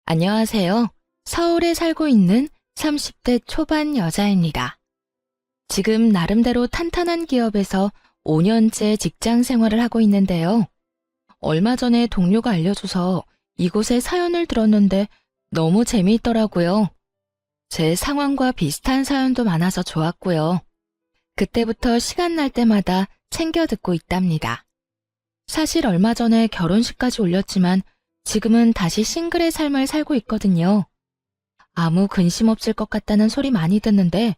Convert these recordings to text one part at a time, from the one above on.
안녕하세요. 서울에 살고 있는 30대 초반 여자입니다. 지금 나름대로 탄탄한 기업에서 5년째 직장 생활을 하고 있는데요. 얼마 전에 동료가 알려줘서 이곳에 사연을 들었는데 너무 재미있더라고요. 제 상황과 비슷한 사연도 많아서 좋았고요. 그때부터 시간 날 때마다 챙겨 듣고 있답니다. 사실 얼마 전에 결혼식까지 올렸지만 지금은 다시 싱글의 삶을 살고 있거든요. 아무 근심 없을 것 같다는 소리 많이 듣는데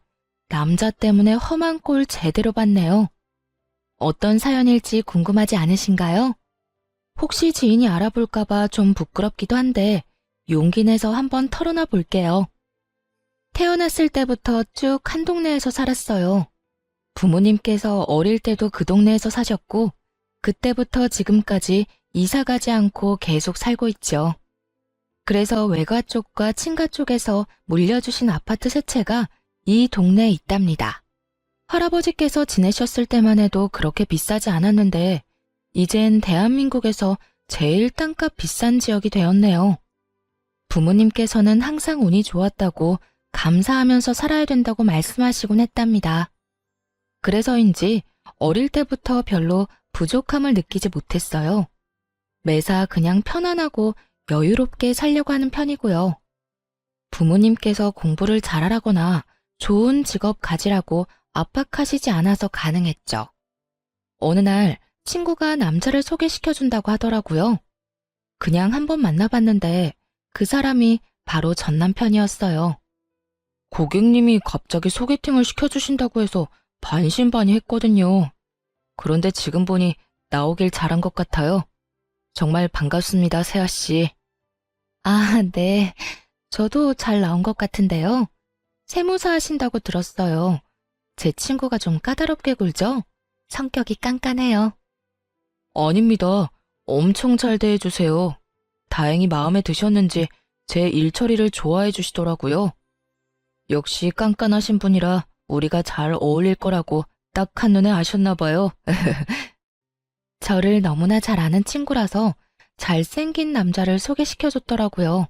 남자 때문에 험한 꼴 제대로 봤네요. 어떤 사연일지 궁금하지 않으신가요? 혹시 지인이 알아볼까봐 좀 부끄럽기도 한데 용기 내서 한번 털어놔 볼게요. 태어났을 때부터 쭉 한 동네에서 살았어요. 부모님께서 어릴 때도 그 동네에서 사셨고 그때부터 지금까지 이사 가지 않고 계속 살고 있죠. 그래서 외가 쪽과 친가 쪽에서 물려주신 아파트 세 채가 이 동네에 있답니다. 할아버지께서 지내셨을 때만 해도 그렇게 비싸지 않았는데 이젠 대한민국에서 제일 땅값 비싼 지역이 되었네요. 부모님께서는 항상 운이 좋았다고 감사하면서 살아야 된다고 말씀하시곤 했답니다. 그래서인지 어릴 때부터 별로 부족함을 느끼지 못했어요. 매사 그냥 편안하고 여유롭게 살려고 하는 편이고요. 부모님께서 공부를 잘하라거나 좋은 직업 가지라고 압박하시지 않아서 가능했죠. 어느 날 친구가 남자를 소개시켜준다고 하더라고요. 그냥 한번 만나봤는데 그 사람이 바로 전 남편이었어요. 고객님이 갑자기 소개팅을 시켜주신다고 해서 반신반의했거든요. 그런데 지금 보니 나오길 잘한 것 같아요. 정말 반갑습니다, 세아 씨. 아, 네. 저도 잘 나온 것 같은데요. 세무사 하신다고 들었어요. 제 친구가 좀 까다롭게 굴죠? 성격이 깐깐해요. 아닙니다. 엄청 잘 대해주세요. 다행히 마음에 드셨는지 제 일 처리를 좋아해 주시더라고요. 역시 깐깐하신 분이라 우리가 잘 어울릴 거라고 딱 한눈에 아셨나 봐요. 저를 너무나 잘 아는 친구라서 잘생긴 남자를 소개시켜줬더라고요.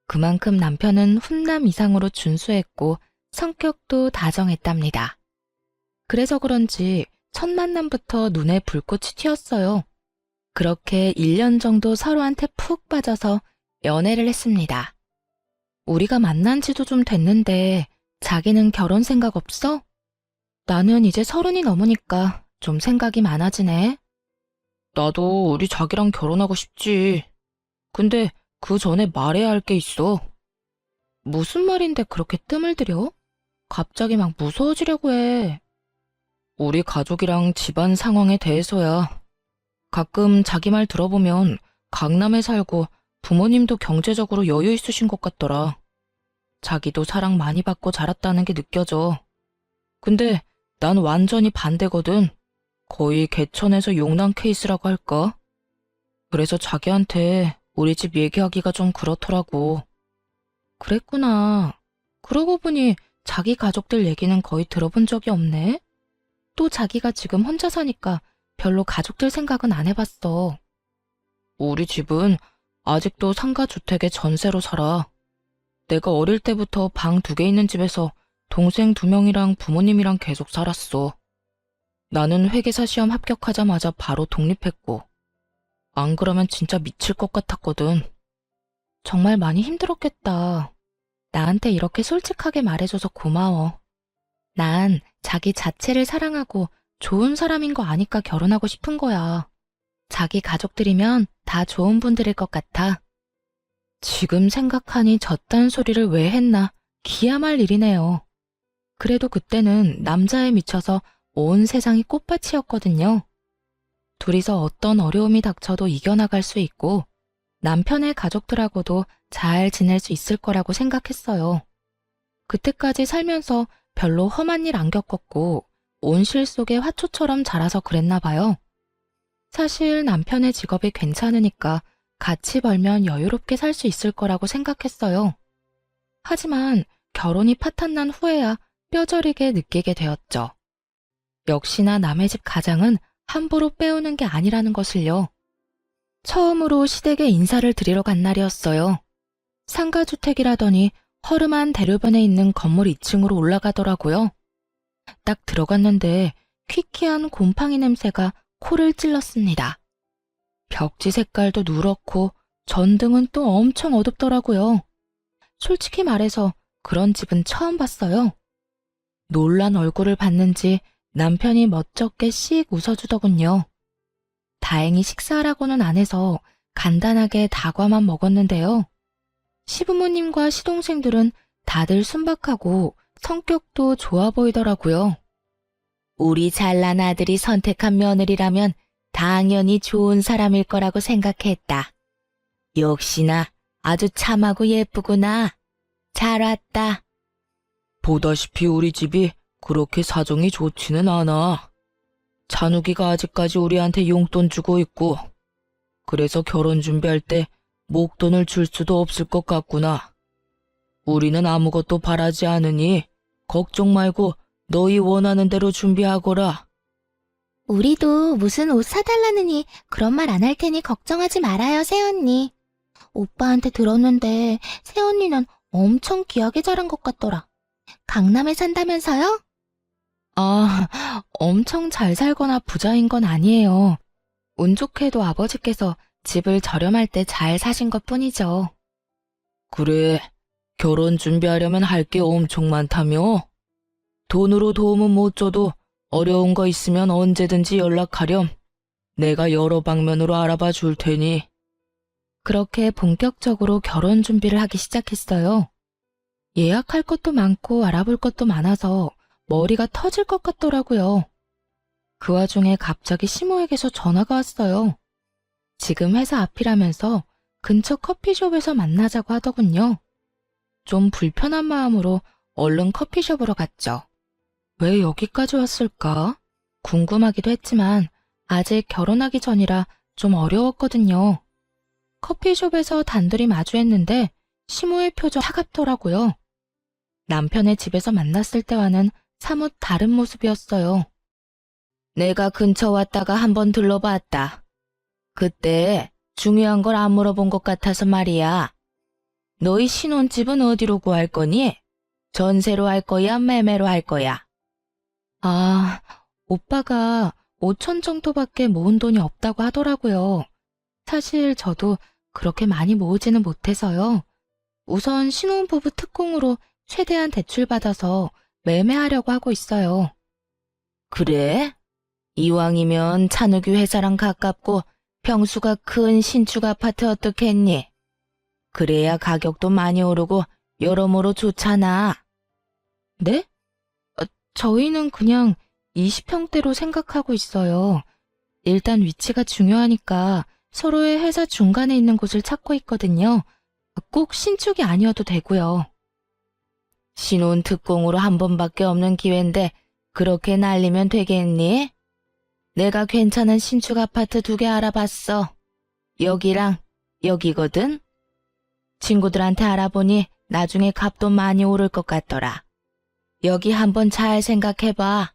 그만큼 남편은 훈남 이상으로 준수했고 성격도 다정했답니다. 그래서 그런지 첫 만남부터 눈에 불꽃이 튀었어요. 그렇게 1년 정도 서로한테 푹 빠져서 연애를 했습니다. 우리가 만난 지도 좀 됐는데 자기는 결혼 생각 없어? 나는 이제 30이 넘으니까 좀 생각이 많아지네. 나도 우리 자기랑 결혼하고 싶지. 근데 그 전에 말해야 할 게 있어. 무슨 말인데 그렇게 뜸을 들여? 갑자기 막 무서워지려고 해. 우리 가족이랑 집안 상황에 대해서야. 가끔 자기 말 들어보면 강남에 살고 부모님도 경제적으로 여유 있으신 것 같더라. 자기도 사랑 많이 받고 자랐다는 게 느껴져. 근데 난 완전히 반대거든. 거의 개천에서 용남 케이스라고 할까? 그래서 자기한테 우리 집 얘기하기가 좀 그렇더라고. 그랬구나. 그러고 보니 자기 가족들 얘기는 거의 들어본 적이 없네. 또 자기가 지금 혼자 사니까 별로 가족들 생각은 안 해봤어. 우리 집은 아직도 상가주택에 전세로 살아. 내가 어릴 때부터 방 2개 있는 집에서 동생 2명이랑 부모님이랑 계속 살았어. 나는 회계사 시험 합격하자마자 바로 독립했고, 안 그러면 진짜 미칠 것 같았거든. 정말 많이 힘들었겠다. 나한테 이렇게 솔직하게 말해줘서 고마워. 난 자기 자체를 사랑하고 좋은 사람인 거 아니까 결혼하고 싶은 거야. 자기 가족들이면 다 좋은 분들일 것 같아. 지금 생각하니 저딴 소리를 왜 했나 기야말 일이네요. 그래도 그때는 남자에 미쳐서 온 세상이 꽃밭이었거든요. 둘이서 어떤 어려움이 닥쳐도 이겨나갈 수 있고 남편의 가족들하고도 잘 지낼 수 있을 거라고 생각했어요. 그때까지 살면서 별로 험한 일 안 겪었고 온실 속의 화초처럼 자라서 그랬나 봐요. 사실 남편의 직업이 괜찮으니까 같이 벌면 여유롭게 살 수 있을 거라고 생각했어요. 하지만 결혼이 파탄난 후에야 뼈저리게 느끼게 되었죠. 역시나 남의 집 가장은 함부로 빼오는 게 아니라는 것을요. 처음으로 시댁에 인사를 드리러 간 날이었어요. 상가주택이라더니 허름한 대로변에 있는 건물 2층으로 올라가더라고요. 딱 들어갔는데 퀴퀴한 곰팡이 냄새가 코를 찔렀습니다. 벽지 색깔도 누렇고 전등은 또 엄청 어둡더라고요. 솔직히 말해서 그런 집은 처음 봤어요. 놀란 얼굴을 봤는지 남편이 멋쩍게 씩 웃어주더군요. 다행히 식사하라고는 안 해서 간단하게 다과만 먹었는데요. 시부모님과 시동생들은 다들 순박하고 성격도 좋아 보이더라고요. 우리 잘난 아들이 선택한 며느리라면 당연히 좋은 사람일 거라고 생각했다. 역시나 아주 참하고 예쁘구나. 잘 왔다. 보다시피 우리 집이 그렇게 사정이 좋지는 않아. 찬욱이가 아직까지 우리한테 용돈 주고 있고, 그래서 결혼 준비할 때 목돈을 줄 수도 없을 것 같구나. 우리는 아무것도 바라지 않으니 걱정 말고 너희 원하는 대로 준비하거라. 우리도 무슨 옷 사달라느니 그런 말 안 할 테니 걱정하지 말아요, 새언니. 오빠한테 들었는데 새언니는 엄청 귀하게 자란 것 같더라. 강남에 산다면서요? 아, 엄청 잘 살거나 부자인 건 아니에요. 운 좋게도 아버지께서 집을 저렴할 때 잘 사신 것 뿐이죠. 그래, 결혼 준비하려면 할 게 엄청 많다며? 돈으로 도움은 못 줘도 어려운 거 있으면 언제든지 연락하렴. 내가 여러 방면으로 알아봐 줄 테니. 그렇게 본격적으로 결혼 준비를 하기 시작했어요. 예약할 것도 많고 알아볼 것도 많아서 머리가 터질 것 같더라고요. 그 와중에 갑자기 시모에게서 전화가 왔어요. 지금 회사 앞이라면서 근처 커피숍에서 만나자고 하더군요. 좀 불편한 마음으로 얼른 커피숍으로 갔죠. 왜 여기까지 왔을까? 궁금하기도 했지만 아직 결혼하기 전이라 좀 어려웠거든요. 커피숍에서 단둘이 마주했는데 시모의 표정 차갑더라고요. 남편의 집에서 만났을 때와는 사뭇 다른 모습이었어요. 내가 근처 왔다가 한번 들러봤다. 그때 중요한 걸 안 물어본 것 같아서 말이야. 너희 신혼집은 어디로 구할 거니? 전세로 할 거야, 매매로 할 거야? 아, 오빠가 5천 정도밖에 모은 돈이 없다고 하더라고요. 사실 저도 그렇게 많이 모으지는 못해서요. 우선 신혼부부 특공으로 최대한 대출받아서 매매하려고 하고 있어요. 그래? 이왕이면 찬욱이 회사랑 가깝고 평수가 큰 신축 아파트 어떻겠니? 그래야 가격도 많이 오르고 여러모로 좋잖아. 네? 저희는 그냥 20평대로 생각하고 있어요. 일단 위치가 중요하니까 서로의 회사 중간에 있는 곳을 찾고 있거든요. 꼭 신축이 아니어도 되고요. 신혼 특공으로 한 번밖에 없는 기회인데 그렇게 날리면 되겠니? 내가 괜찮은 신축 아파트 2개 알아봤어. 여기랑 여기거든? 친구들한테 알아보니 나중에 값도 많이 오를 것 같더라. 여기 한번 잘 생각해봐.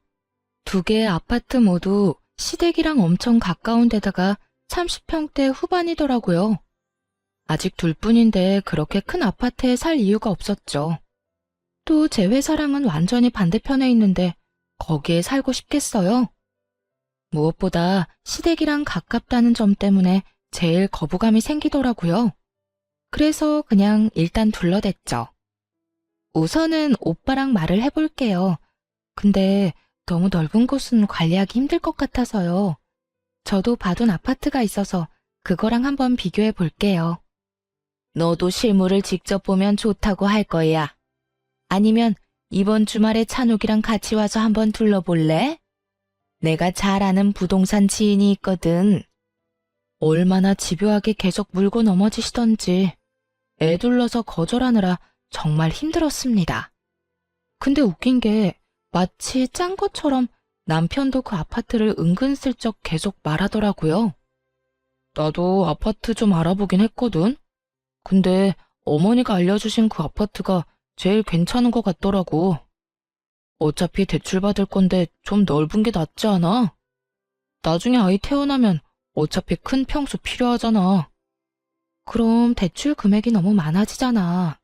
2개의 아파트 모두 시댁이랑 엄청 가까운 데다가 30평대 후반이더라고요. 아직 둘뿐인데 그렇게 큰 아파트에 살 이유가 없었죠. 또 제 회사랑은 완전히 반대편에 있는데 거기에 살고 싶겠어요? 무엇보다 시댁이랑 가깝다는 점 때문에 제일 거부감이 생기더라고요. 그래서 그냥 일단 둘러댔죠. 우선은 오빠랑 말을 해볼게요. 근데 너무 넓은 곳은 관리하기 힘들 것 같아서요. 저도 봐둔 아파트가 있어서 그거랑 한번 비교해 볼게요. 너도 실물을 직접 보면 좋다고 할 거야. 아니면 이번 주말에 찬욱이랑 같이 와서 한번 둘러볼래? 내가 잘 아는 부동산 지인이 있거든. 얼마나 집요하게 계속 물고 넘어지시던지 애 둘러서 거절하느라 정말 힘들었습니다. 근데 웃긴 게 마치 짠 것처럼 남편도 그 아파트를 은근슬쩍 계속 말하더라고요. 나도 아파트 좀 알아보긴 했거든. 근데 어머니가 알려주신 그 아파트가 제일 괜찮은 것 같더라고. 어차피 대출받을 건데 좀 넓은 게 낫지 않아? 나중에 아이 태어나면 어차피 큰 평수 필요하잖아. 그럼 대출 금액이 너무 많아지잖아.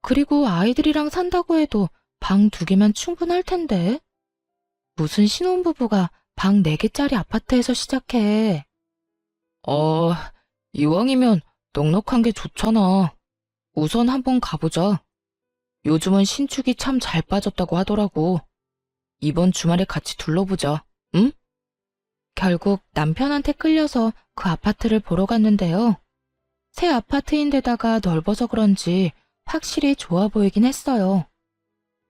그리고 아이들이랑 산다고 해도 방 2개면 충분할 텐데. 무슨 신혼부부가 방 4개짜리 아파트에서 시작해. 이왕이면 넉넉한 게 좋잖아. 우선 한번 가보자. 요즘은 신축이 참 잘 빠졌다고 하더라고. 이번 주말에 같이 둘러보자, 응? 결국 남편한테 끌려서 그 아파트를 보러 갔는데요. 새 아파트인데다가 넓어서 그런지 확실히 좋아 보이긴 했어요.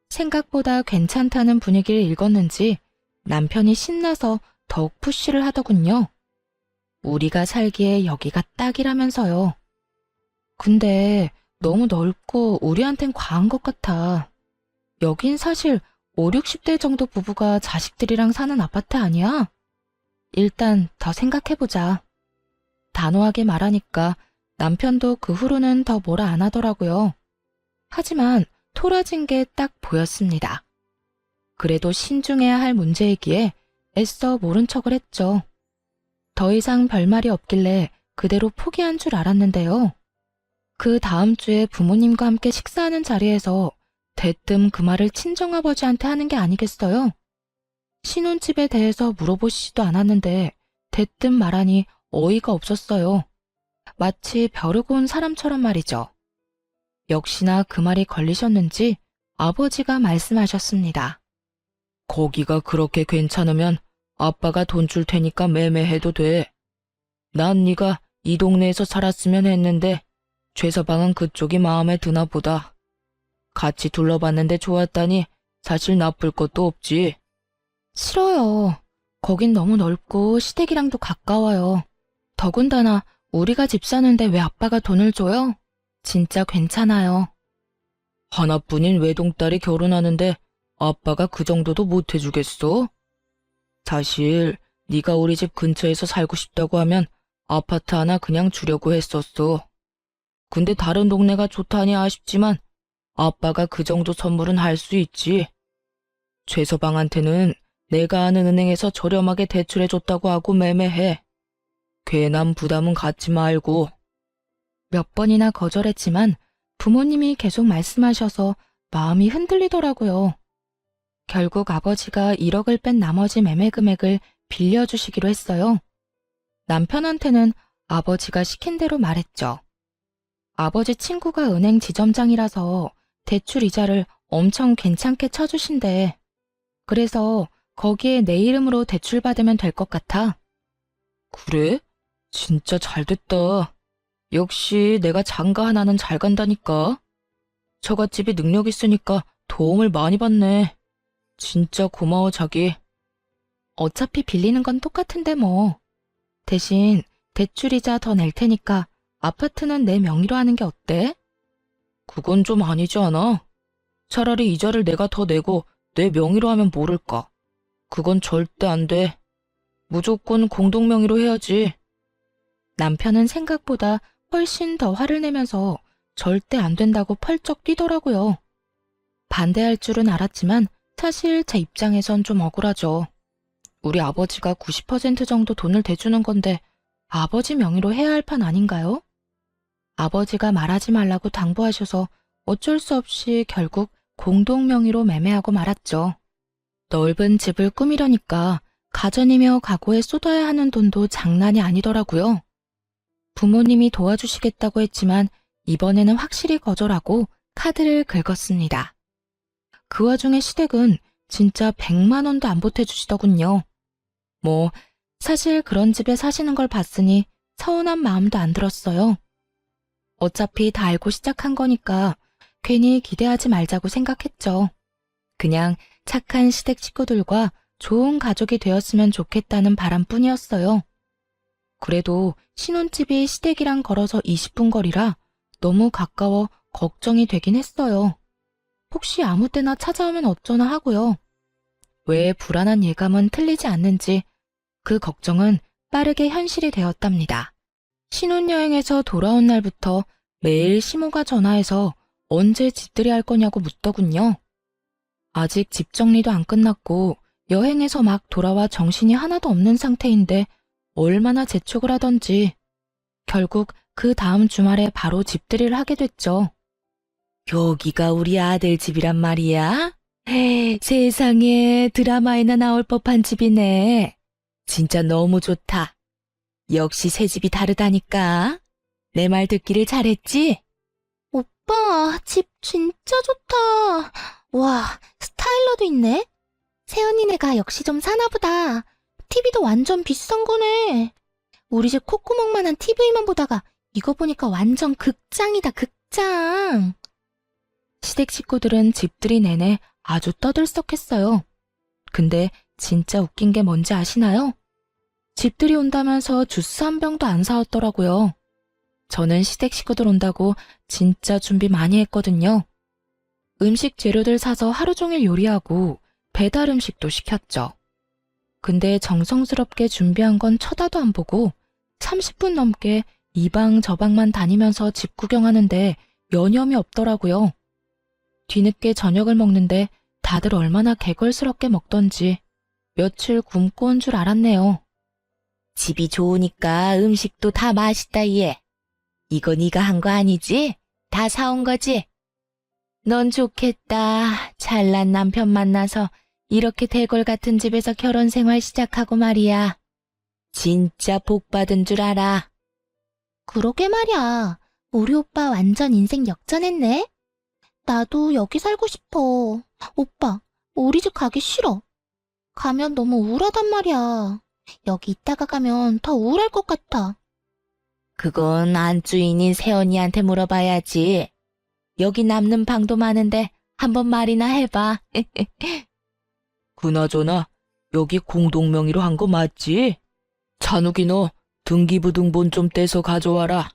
생각보다 괜찮다는 분위기를 읽었는지 남편이 신나서 더욱 푸시를 하더군요. 우리가 살기에 여기가 딱이라면서요. 근데 너무 넓고 우리한텐 과한 것 같아. 여긴 사실 5, 60대 정도 부부가 자식들이랑 사는 아파트 아니야? 일단 더 생각해보자. 단호하게 말하니까 남편도 그 후로는 더 뭐라 안 하더라고요. 하지만 토라진 게 딱 보였습니다. 그래도 신중해야 할 문제이기에 애써 모른 척을 했죠. 더 이상 별말이 없길래 그대로 포기한 줄 알았는데요. 그 다음 주에 부모님과 함께 식사하는 자리에서 대뜸 그 말을 친정아버지한테 하는 게 아니겠어요? 신혼집에 대해서 물어보시지도 않았는데 대뜸 말하니 어이가 없었어요. 마치 벼르고 온 사람처럼 말이죠. 역시나 그 말이 걸리셨는지 아버지가 말씀하셨습니다. 거기가 그렇게 괜찮으면 아빠가 돈 줄 테니까 매매해도 돼. 난 네가 이 동네에서 살았으면 했는데 최서방은 그쪽이 마음에 드나 보다. 같이 둘러봤는데 좋았다니 사실 나쁠 것도 없지. 싫어요. 거긴 너무 넓고 시댁이랑도 가까워요. 더군다나 우리가 집 사는데 왜 아빠가 돈을 줘요? 진짜 괜찮아요. 하나뿐인 외동딸이 결혼하는데 아빠가 그 정도도 못 해주겠어? 사실 네가 우리 집 근처에서 살고 싶다고 하면 아파트 하나 그냥 주려고 했었어. 근데 다른 동네가 좋다니 아쉽지만 아빠가 그 정도 선물은 할 수 있지. 최서방한테는 내가 아는 은행에서 저렴하게 대출해줬다고 하고 매매해. 괜한 부담은 갖지 말고. 몇 번이나 거절했지만 부모님이 계속 말씀하셔서 마음이 흔들리더라고요. 결국 아버지가 1억을 뺀 나머지 매매 금액을 빌려주시기로 했어요. 남편한테는 아버지가 시킨 대로 말했죠. 아버지 친구가 은행 지점장이라서 대출 이자를 엄청 괜찮게 쳐주신대. 그래서 거기에 내 이름으로 대출 받으면 될 것 같아. 그래? 진짜 잘 됐다. 역시 내가 장가 하나는 잘 간다니까. 처갓집이 능력 있으니까 도움을 많이 받네. 진짜 고마워 자기. 어차피 빌리는 건 똑같은데 뭐. 대신 대출이자 더 낼 테니까 아파트는 내 명의로 하는 게 어때? 그건 좀 아니지 않아? 차라리 이자를 내가 더 내고 내 명의로 하면 모를까. 그건 절대 안 돼. 무조건 공동 명의로 해야지. 남편은 생각보다 훨씬 더 화를 내면서 절대 안 된다고 펄쩍 뛰더라고요. 반대할 줄은 알았지만 사실 제 입장에선 좀 억울하죠. 우리 아버지가 90% 정도 돈을 대주는 건데 아버지 명의로 해야 할 판 아닌가요? 아버지가 말하지 말라고 당부하셔서 어쩔 수 없이 결국 공동 명의로 매매하고 말았죠. 넓은 집을 꾸미려니까 가전이며 가구에 쏟아야 하는 돈도 장난이 아니더라고요. 부모님이 도와주시겠다고 했지만 이번에는 확실히 거절하고 카드를 긁었습니다. 그 와중에 시댁은 진짜 100만 원도 안 보태주시더군요. 뭐 사실 그런 집에 사시는 걸 봤으니 서운한 마음도 안 들었어요. 어차피 다 알고 시작한 거니까 괜히 기대하지 말자고 생각했죠. 그냥 착한 시댁 식구들과 좋은 가족이 되었으면 좋겠다는 바람뿐이었어요. 그래도 신혼집이 시댁이랑 걸어서 20분 거리라 너무 가까워 걱정이 되긴 했어요. 혹시 아무 때나 찾아오면 어쩌나 하고요. 왜 불안한 예감은 틀리지 않는지 그 걱정은 빠르게 현실이 되었답니다. 신혼여행에서 돌아온 날부터 매일 시모가 전화해서 언제 집들이 할 거냐고 묻더군요. 아직 집 정리도 안 끝났고 여행에서 막 돌아와 정신이 하나도 없는 상태인데 얼마나 재촉을 하던지 결국 그 다음 주말에 바로 집들이를 하게 됐죠. 여기가 우리 아들 집이란 말이야? 세상에 드라마에나 나올 법한 집이네. 진짜 너무 좋다. 역시 새 집이 다르다니까. 내 말 듣기를 잘했지? 오빠, 집 진짜 좋다. 와, 스타일러도 있네. 새언니네가 역시 좀 사나보다. TV도 완전 비싼 거네. 우리 집 콧구멍만한 TV만 보다가 이거 보니까 완전 극장이다, 극장. 시댁 식구들은 집들이 내내 아주 떠들썩했어요. 근데 진짜 웃긴 게 뭔지 아시나요? 집들이 온다면서 주스 한 병도 안 사왔더라고요. 저는 시댁 식구들 온다고 진짜 준비 많이 했거든요. 음식 재료들 사서 하루 종일 요리하고 배달 음식도 시켰죠. 근데 정성스럽게 준비한 건 쳐다도 안 보고 30분 넘게 이 방 저 방만 다니면서 집 구경하는데 여념이 없더라고요. 뒤늦게 저녁을 먹는데 다들 얼마나 개걸스럽게 먹던지 며칠 굶고 온 줄 알았네요. 집이 좋으니까 음식도 다 맛있다 얘. 이거 네가 한 거 아니지? 다 사온 거지? 넌 좋겠다. 잘난 남편 만나서 이렇게 대골 같은 집에서 결혼 생활 시작하고 말이야. 진짜 복 받은 줄 알아. 그러게 말이야. 우리 오빠 완전 인생 역전했네. 나도 여기 살고 싶어. 오빠, 우리 집 가기 싫어. 가면 너무 우울하단 말이야. 여기 있다가 가면 더 우울할 것 같아. 그건 안주인인 새언니한테 물어봐야지. 여기 남는 방도 많은데 한번 말이나 해봐. 그나저나 여기 공동명의로 한 거 맞지? 찬욱이 너 등기부등본 좀 떼서 가져와라.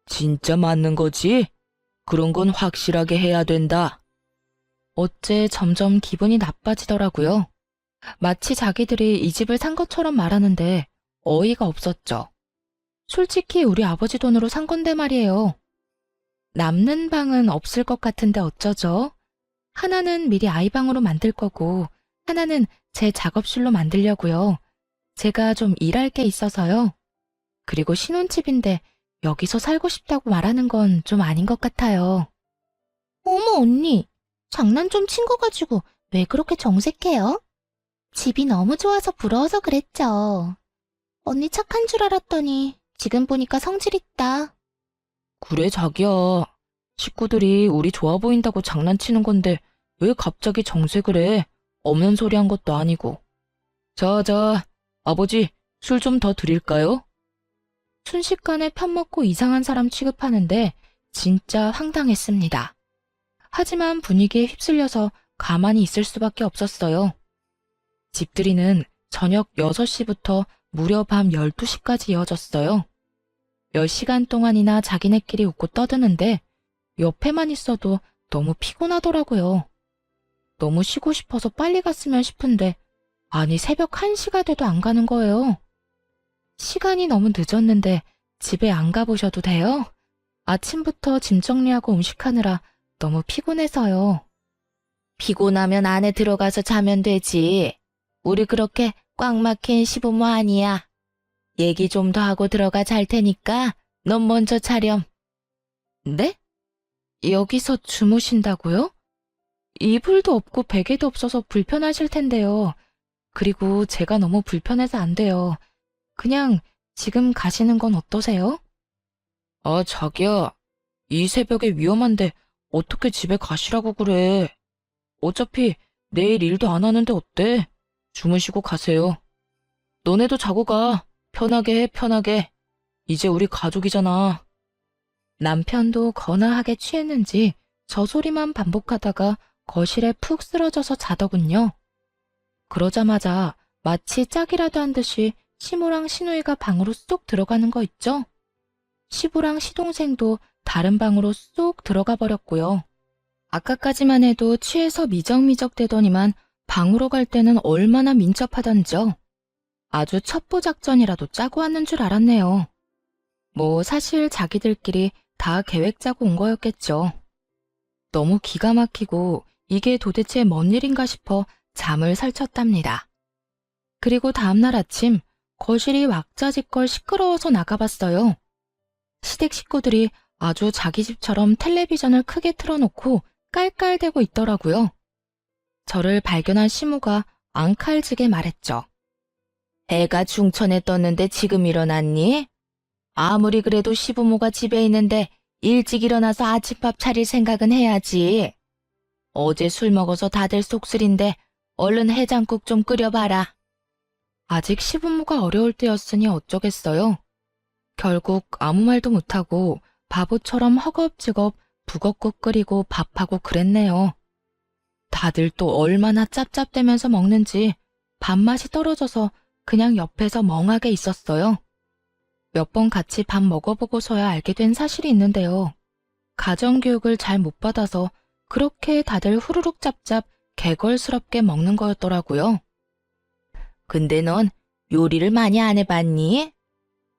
진짜 맞는 거지? 그런 건 확실하게 해야 된다. 어째 점점 기분이 나빠지더라고요. 마치 자기들이 이 집을 산 것처럼 말하는데 어이가 없었죠. 솔직히 우리 아버지 돈으로 산 건데 말이에요. 남는 방은 없을 것 같은데 어쩌죠? 하나는 미리 아이방으로 만들 거고 하나는 제 작업실로 만들려고요. 제가 좀 일할 게 있어서요. 그리고 신혼집인데 여기서 살고 싶다고 말하는 건 좀 아닌 것 같아요. 어머, 언니. 장난 좀 친 거 가지고 왜 그렇게 정색해요? 집이 너무 좋아서 부러워서 그랬죠. 언니 착한 줄 알았더니 지금 보니까 성질 있다. 그래 자기야. 식구들이 우리 좋아 보인다고 장난치는 건데 왜 갑자기 정색을 해? 없는 소리 한 것도 아니고. 자, 아버지 술 좀 더 드릴까요? 순식간에 편먹고 이상한 사람 취급하는데 진짜 황당했습니다. 하지만 분위기에 휩쓸려서 가만히 있을 수밖에 없었어요. 집들이는 저녁 6시부터 무려 밤 12시까지 이어졌어요. 몇 시간 동안이나 자기네끼리 웃고 떠드는데 옆에만 있어도 너무 피곤하더라고요. 너무 쉬고 싶어서 빨리 갔으면 싶은데 아니 새벽 1시가 돼도 안 가는 거예요. 시간이 너무 늦었는데 집에 안 가보셔도 돼요? 아침부터 짐 정리하고 음식하느라 너무 피곤해서요. 피곤하면 안에 들어가서 자면 되지. 우리 그렇게 꽉 막힌 시부모 아니야. 얘기 좀 더 하고 들어가 잘 테니까 넌 먼저 차렴. 네? 여기서 주무신다고요? 이불도 없고 베개도 없어서 불편하실 텐데요. 그리고 제가 너무 불편해서 안 돼요. 그냥 지금 가시는 건 어떠세요? 아, 자기야. 이 새벽에 위험한데 어떻게 집에 가시라고 그래. 어차피 내일 일도 안 하는데 어때? 주무시고 가세요. 너네도 자고 가. 편하게 해, 편하게. 이제 우리 가족이잖아. 남편도 거나하게 취했는지 저 소리만 반복하다가 거실에 푹 쓰러져서 자더군요. 그러자마자 마치 짝이라도 한 듯이 시모랑 시누이가 방으로 쏙 들어가는 거 있죠? 시부랑 시동생도 다른 방으로 쏙 들어가 버렸고요. 아까까지만 해도 취해서 미적미적 대더니만 방으로 갈 때는 얼마나 민첩하던지요. 아주 첩보 작전이라도 짜고 왔는 줄 알았네요. 뭐 사실 자기들끼리 다 계획 짜고 온 거였겠죠. 너무 기가 막히고 이게 도대체 뭔 일인가 싶어 잠을 설쳤답니다. 그리고 다음날 아침 거실이 왁자지껄 시끄러워서 나가봤어요. 시댁 식구들이 아주 자기 집처럼 텔레비전을 크게 틀어놓고 깔깔대고 있더라고요. 저를 발견한 시무가 앙칼지게 말했죠. 애가 중천에 떴는데 지금 일어났니? 아무리 그래도 시부모가 집에 있는데 일찍 일어나서 아침밥 차릴 생각은 해야지. 어제 술 먹어서 다들 속쓰린데 얼른 해장국 좀 끓여봐라. 아직 시부모가 어려울 때였으니 어쩌겠어요. 결국 아무 말도 못하고 바보처럼 허겁지겁 북엇국 끓이고 밥하고 그랬네요. 다들 또 얼마나 짭짭대면서 먹는지 밥맛이 떨어져서 그냥 옆에서 멍하게 있었어요. 몇 번 같이 밥 먹어보고서야 알게 된 사실이 있는데요. 가정교육을 잘 못 받아서 그렇게 다들 후루룩 짭짭 개걸스럽게 먹는 거였더라고요. 근데 넌 요리를 많이 안 해봤니?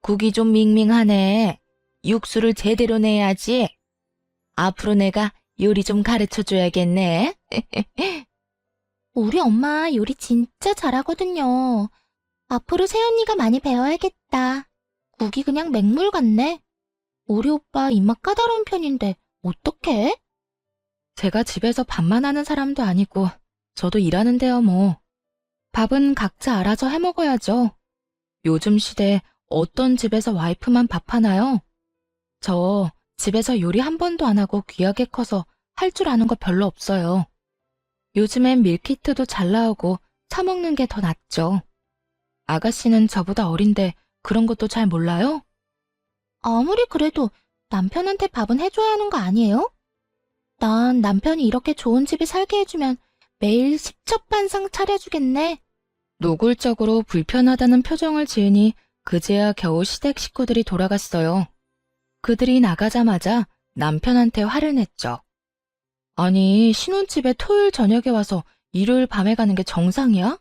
국이 좀 밍밍하네. 육수를 제대로 내야지. 앞으로 내가 요리 좀 가르쳐줘야겠네. 우리 엄마 요리 진짜 잘하거든요. 앞으로 새언니가 많이 배워야겠다. 국이 그냥 맹물 같네. 우리 오빠 입맛 까다로운 편인데 어떡해? 제가 집에서 밥만 하는 사람도 아니고 저도 일하는데요 뭐. 밥은 각자 알아서 해먹어야죠. 요즘 시대에 어떤 집에서 와이프만 밥하나요? 저 집에서 요리 한 번도 안 하고 귀하게 커서 할 줄 아는 거 별로 없어요. 요즘엔 밀키트도 잘 나오고 사 먹는 게 더 낫죠. 아가씨는 저보다 어린데 그런 것도 잘 몰라요? 아무리 그래도 남편한테 밥은 해줘야 하는 거 아니에요? 난 남편이 이렇게 좋은 집에 살게 해주면 매일 십첩반상 차려주겠네. 노골적으로 불편하다는 표정을 지으니 그제야 겨우 시댁 식구들이 돌아갔어요. 그들이 나가자마자 남편한테 화를 냈죠. 아니, 신혼집에 토요일 저녁에 와서 일요일 밤에 가는 게 정상이야?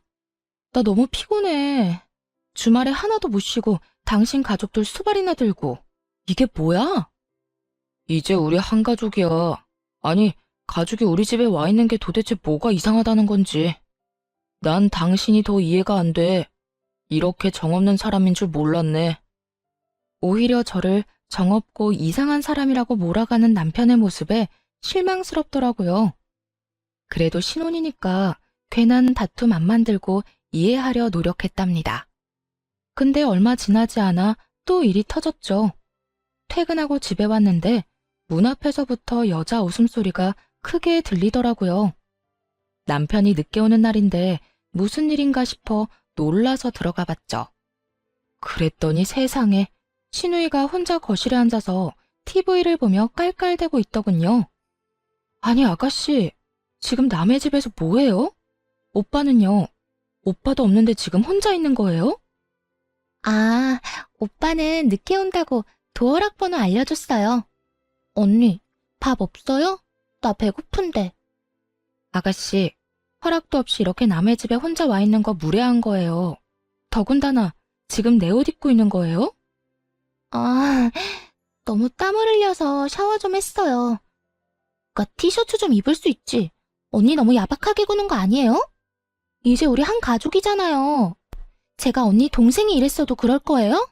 나 너무 피곤해. 주말에 하나도 못 쉬고 당신 가족들 수발이나 들고. 이게 뭐야? 이제 우리 한 가족이야. 아니, 가족이 우리 집에 와 있는 게 도대체 뭐가 이상하다는 건지. 난 당신이 더 이해가 안 돼. 이렇게 정없는 사람인 줄 몰랐네. 오히려 저를 정없고 이상한 사람이라고 몰아가는 남편의 모습에 실망스럽더라고요. 그래도 신혼이니까 괜한 다툼 안 만들고 이해하려 노력했답니다. 근데 얼마 지나지 않아 또 일이 터졌죠. 퇴근하고 집에 왔는데 문 앞에서부터 여자 웃음소리가 크게 들리더라고요. 남편이 늦게 오는 날인데 무슨 일인가 싶어 놀라서 들어가 봤죠. 그랬더니 세상에 신우이가 혼자 거실에 앉아서 TV를 보며 깔깔대고 있더군요. 아니 아가씨, 지금 남의 집에서 뭐해요? 오빠는요? 오빠도 없는데 지금 혼자 있는 거예요? 아, 오빠는 늦게 온다고 도어락 번호 알려줬어요. 언니, 밥 없어요? 나 배고픈데. 아가씨, 허락도 없이 이렇게 남의 집에 혼자 와 있는 거 무례한 거예요. 더군다나 지금 내 옷 입고 있는 거예요? 아, 너무 땀을 흘려서 샤워 좀 했어요. 오빠 티셔츠 좀 입을 수 있지. 언니 너무 야박하게 구는 거 아니에요? 이제 우리 한 가족이잖아요. 제가 언니 동생이 이랬어도 그럴 거예요?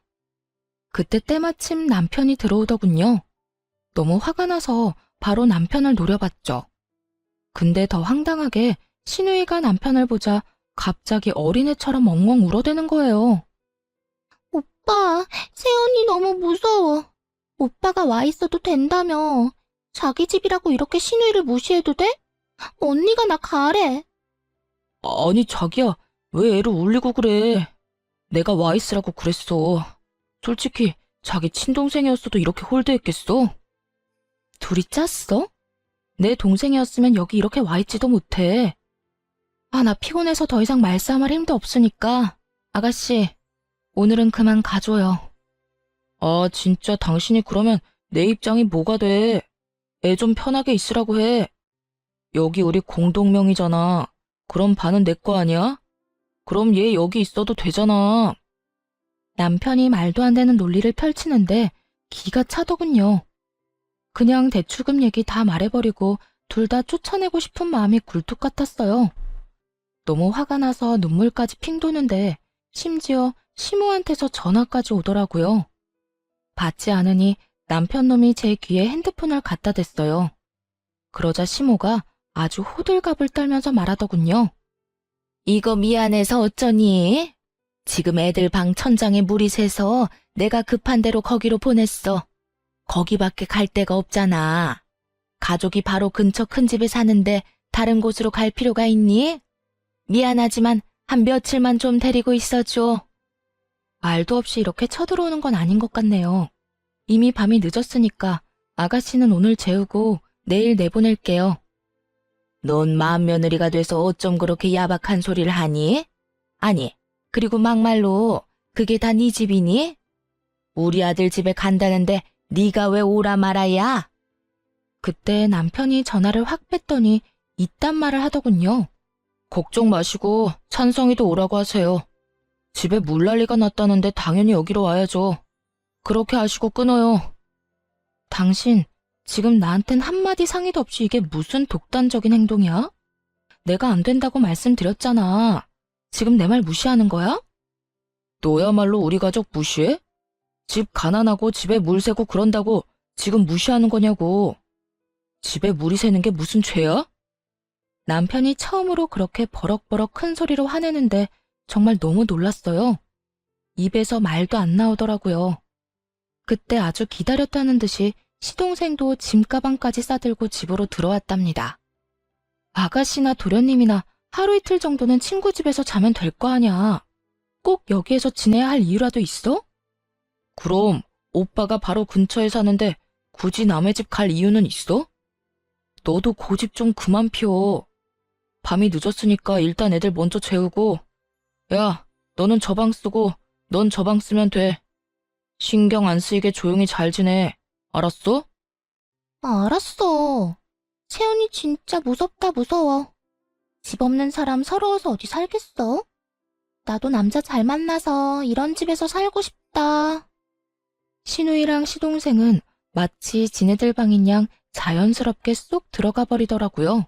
그때 때마침 남편이 들어오더군요. 너무 화가 나서 바로 남편을 노려봤죠. 근데 더 황당하게 신우이가 남편을 보자 갑자기 어린애처럼 엉엉 울어대는 거예요. 오빠, 새언니 너무 무서워. 오빠가 와 있어도 된다며. 자기 집이라고 이렇게 신우이를 무시해도 돼? 언니가 나 가래. 아니 자기야, 왜 애를 울리고 그래? 내가 와 있으라고 그랬어. 솔직히 자기 친동생이었어도 이렇게 홀대했겠어? 둘이 짰어? 내 동생이었으면 여기 이렇게 와 있지도 못해. 아, 나 피곤해서 더 이상 말싸움할 힘도 없으니까 아가씨, 오늘은 그만 가줘요. 아, 진짜 당신이 그러면 내 입장이 뭐가 돼? 애 좀 편하게 있으라고 해. 여기 우리 공동명의잖아. 그럼 반은 내 거 아니야? 그럼 얘 여기 있어도 되잖아. 남편이 말도 안 되는 논리를 펼치는데 기가 차더군요. 그냥 대출금 얘기 다 말해버리고 둘 다 쫓아내고 싶은 마음이 굴뚝 같았어요. 너무 화가 나서 눈물까지 핑 도는데 심지어 시모한테서 전화까지 오더라고요. 받지 않으니 남편 놈이 제 귀에 핸드폰을 갖다 댔어요. 그러자 시모가 아주 호들갑을 떨면서 말하더군요. 이거 미안해서 어쩌니? 지금 애들 방 천장에 물이 새서 내가 급한 대로 거기로 보냈어. 거기밖에 갈 데가 없잖아. 가족이 바로 근처 큰 집에 사는데 다른 곳으로 갈 필요가 있니? 미안하지만 한 며칠만 좀 데리고 있어줘. 말도 없이 이렇게 쳐들어오는 건 아닌 것 같네요. 이미 밤이 늦었으니까 아가씨는 오늘 재우고 내일 내보낼게요. 넌 맏며느리가 돼서 어쩜 그렇게 야박한 소리를 하니? 아니, 그리고 막말로 그게 다 네 집이니? 우리 아들 집에 간다는데 네가 왜 오라 말아야? 그때 남편이 전화를 확 뺐더니 이딴 말을 하더군요. 걱정 마시고 찬성이도 오라고 하세요. 집에 물난리가 났다는데 당연히 여기로 와야죠. 그렇게 하시고 끊어요. 당신 지금 나한텐 한마디 상의도 없이 이게 무슨 독단적인 행동이야? 내가 안 된다고 말씀드렸잖아. 지금 내 말 무시하는 거야? 너야말로 우리 가족 무시해? 집 가난하고 집에 물 새고 그런다고 지금 무시하는 거냐고. 집에 물이 새는 게 무슨 죄야? 남편이 처음으로 그렇게 버럭버럭 큰 소리로 화내는데 정말 너무 놀랐어요. 입에서 말도 안 나오더라고요. 그때 아주 기다렸다는 듯이 시동생도 짐가방까지 싸들고 집으로 들어왔답니다. 아가씨나 도련님이나 하루 이틀 정도는 친구 집에서 자면 될 거 아냐. 꼭 여기에서 지내야 할 이유라도 있어? 그럼 오빠가 바로 근처에 사는데 굳이 남의 집 갈 이유는 있어? 너도 고집 좀 그만 피워. 밤이 늦었으니까 일단 애들 먼저 재우고. 야, 너는 저 방 쓰고 넌 저 방 쓰면 돼. 신경 안 쓰이게 조용히 잘 지내. 알았어? 알았어. 세연이 진짜 무섭다 무서워. 집 없는 사람 서러워서 어디 살겠어? 나도 남자 잘 만나서 이런 집에서 살고 싶다. 신우이랑 시동생은 마치 지네들 방인 양 자연스럽게 쏙 들어가 버리더라고요.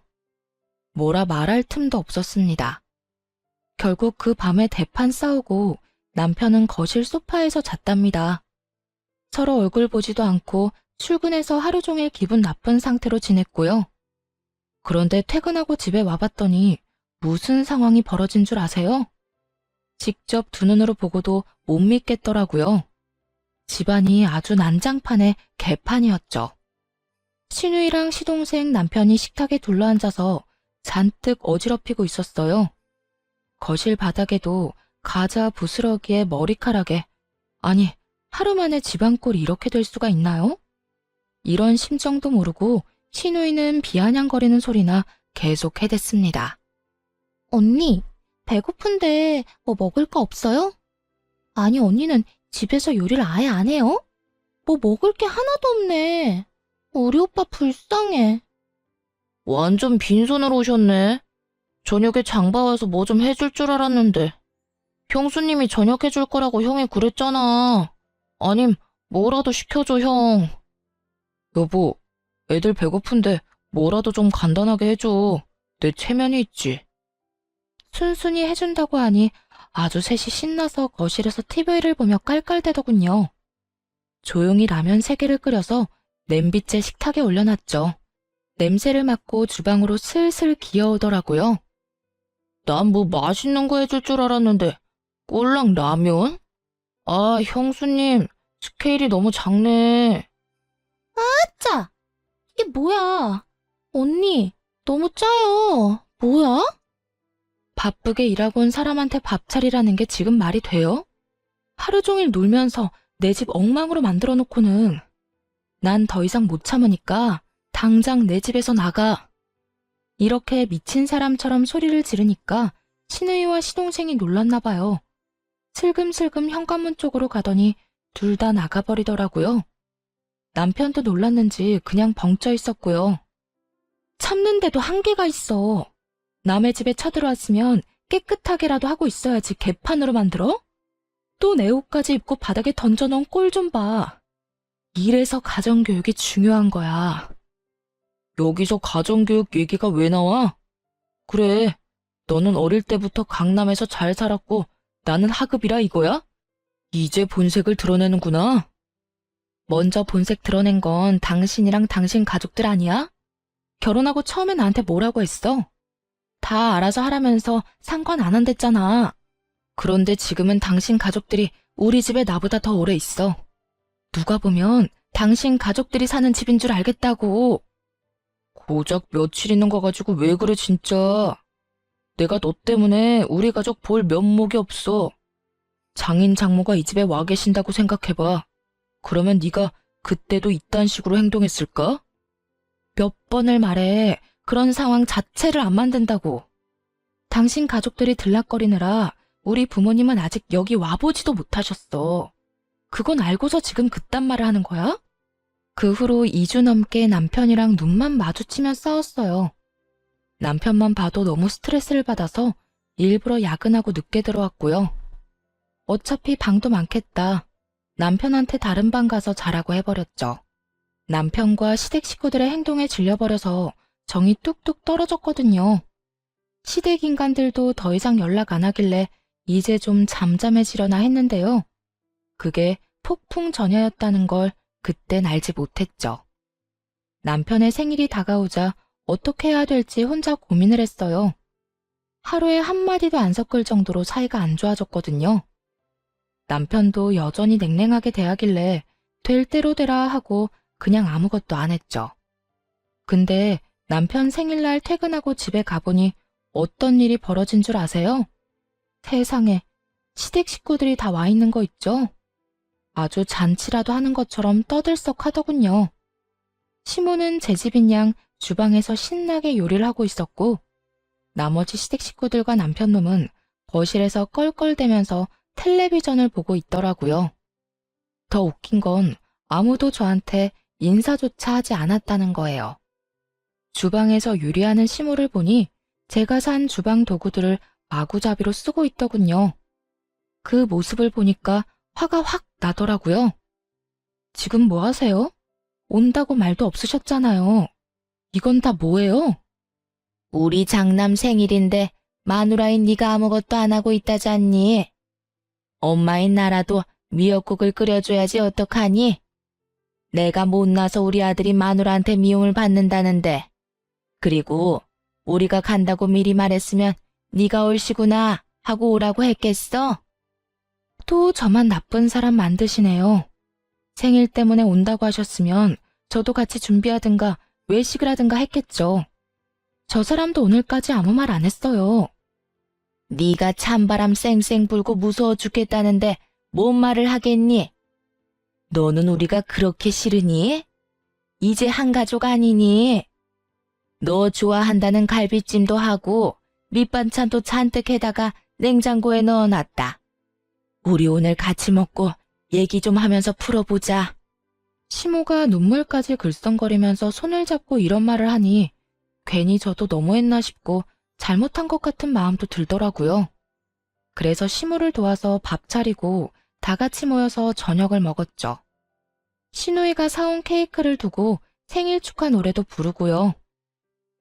뭐라 말할 틈도 없었습니다. 결국 그 밤에 대판 싸우고 남편은 거실 소파에서 잤답니다. 서로 얼굴 보지도 않고 출근해서 하루 종일 기분 나쁜 상태로 지냈고요. 그런데 퇴근하고 집에 와봤더니 무슨 상황이 벌어진 줄 아세요? 직접 두 눈으로 보고도 못 믿겠더라고요. 집안이 아주 난장판의 개판이었죠. 신우이랑 시동생 남편이 식탁에 둘러앉아서 잔뜩 어지럽히고 있었어요. 거실 바닥에도 가자 부스러기에 머리카락에, 아니 하루 만에 집안꼴이 이렇게 될 수가 있나요? 이런 심정도 모르고 신우이는 비아냥거리는 소리나 계속 해댔습니다. 언니, 배고픈데 뭐 먹을 거 없어요? 아니, 언니는 집에서 요리를 아예 안 해요? 뭐 먹을 게 하나도 없네. 우리 오빠 불쌍해. 완전 빈손으로 오셨네. 저녁에 장 봐와서 뭐 좀 해줄 줄 알았는데. 형수님이 저녁 해줄 거라고 형이 그랬잖아. 아님 뭐라도 시켜줘 형. 여보, 애들 배고픈데 뭐라도 좀 간단하게 해줘. 내 체면이 있지. 순순히 해준다고 하니 아주 셋이 신나서 거실에서 TV를 보며 깔깔대더군요. 조용히 라면 3개를 끓여서 냄비째 식탁에 올려놨죠. 냄새를 맡고 주방으로 슬슬 기어오더라고요. 난 뭐 맛있는 거 해줄 줄 알았는데 꼴랑 라면? 아, 형수님, 스케일이 너무 작네. 아짜! 이게 뭐야? 언니, 너무 짜요. 뭐야? 바쁘게 일하고 온 사람한테 밥 차리라는 게 지금 말이 돼요? 하루 종일 놀면서 내 집 엉망으로 만들어 놓고는. 난 더 이상 못 참으니까 당장 내 집에서 나가. 이렇게 미친 사람처럼 소리를 지르니까 신우이와 시동생이 놀랐나 봐요. 슬금슬금 현관문 쪽으로 가더니 둘 다 나가버리더라고요. 남편도 놀랐는지 그냥 벙쪄 있었고요. 참는데도 한계가 있어. 남의 집에 쳐들어왔으면 깨끗하게라도 하고 있어야지 개판으로 만들어? 또 내 옷까지 입고 바닥에 던져놓은 꼴 좀 봐. 이래서 가정교육이 중요한 거야. 여기서 가정교육 얘기가 왜 나와? 그래, 너는 어릴 때부터 강남에서 잘 살았고 나는 하급이라 이거야? 이제 본색을 드러내는구나. 먼저 본색 드러낸 건 당신이랑 당신 가족들 아니야? 결혼하고 처음에 나한테 뭐라고 했어? 다 알아서 하라면서 상관 안 한댔잖아. 그런데 지금은 당신 가족들이 우리 집에 나보다 더 오래 있어. 누가 보면 당신 가족들이 사는 집인 줄 알겠다고. 고작 며칠 있는 거 가지고 왜 그래 진짜. 내가 너 때문에 우리 가족 볼 면목이 없어. 장인 장모가 이 집에 와 계신다고 생각해봐. 그러면 네가 그때도 이딴 식으로 행동했을까? 몇 번을 말해. 그런 상황 자체를 안 만든다고. 당신 가족들이 들락거리느라 우리 부모님은 아직 여기 와보지도 못하셨어. 그건 알고서 지금 그딴 말을 하는 거야? 그 후로 2주 넘게 남편이랑 눈만 마주치며 싸웠어요. 남편만 봐도 너무 스트레스를 받아서 일부러 야근하고 늦게 들어왔고요. 어차피 방도 많겠다. 남편한테 다른 방 가서 자라고 해버렸죠. 남편과 시댁 식구들의 행동에 질려버려서 정이 뚝뚝 떨어졌거든요. 시댁 인간들도 더 이상 연락 안 하길래 이제 좀 잠잠해지려나 했는데요. 그게 폭풍 전야였다는 걸 그땐 알지 못했죠. 남편의 생일이 다가오자 어떻게 해야 될지 혼자 고민을 했어요. 하루에 한마디도 안 섞을 정도로 사이가 안 좋아졌거든요. 남편도 여전히 냉랭하게 대하길래 될 대로 되라 하고 그냥 아무것도 안 했죠. 근데 남편 생일날 퇴근하고 집에 가보니 어떤 일이 벌어진 줄 아세요? 세상에, 시댁 식구들이 다 와 있는 거 있죠? 아주 잔치라도 하는 것처럼 떠들썩하더군요. 시모는 제 집인 양 주방에서 신나게 요리를 하고 있었고, 나머지 시댁 식구들과 남편 놈은 거실에서 껄껄대면서 텔레비전을 보고 있더라고요. 더 웃긴 건 아무도 저한테 인사조차 하지 않았다는 거예요. 주방에서 요리하는 시모를 보니 제가 산 주방 도구들을 마구잡이로 쓰고 있더군요. 그 모습을 보니까 화가 확 나더라고요. 지금 뭐 하세요? 온다고 말도 없으셨잖아요. 이건 다 뭐예요? 우리 장남 생일인데 마누라인 네가 아무것도 안 하고 있다잖니. 엄마인 나라도 미역국을 끓여줘야지 어떡하니? 내가 못나서 우리 아들이 마누라한테 미움을 받는다는데. 그리고 우리가 간다고 미리 말했으면 네가 올시구나 하고 오라고 했겠어? 또 저만 나쁜 사람 만드시네요. 생일 때문에 온다고 하셨으면 저도 같이 준비하든가 외식을 하든가 했겠죠. 저 사람도 오늘까지 아무 말 안 했어요. 네가 찬바람 쌩쌩 불고 무서워 죽겠다는데 뭔 말을 하겠니? 너는 우리가 그렇게 싫으니? 이제 한 가족 아니니? 너 좋아한다는 갈비찜도 하고 밑반찬도 잔뜩 해다가 냉장고에 넣어놨다. 우리 오늘 같이 먹고 얘기 좀 하면서 풀어보자. 시모가 눈물까지 글썽거리면서 손을 잡고 이런 말을 하니 괜히 저도 너무했나 싶고 잘못한 것 같은 마음도 들더라고요. 그래서 시모를 도와서 밥 차리고 다 같이 모여서 저녁을 먹었죠. 시누이가 사온 케이크를 두고 생일 축하 노래도 부르고요.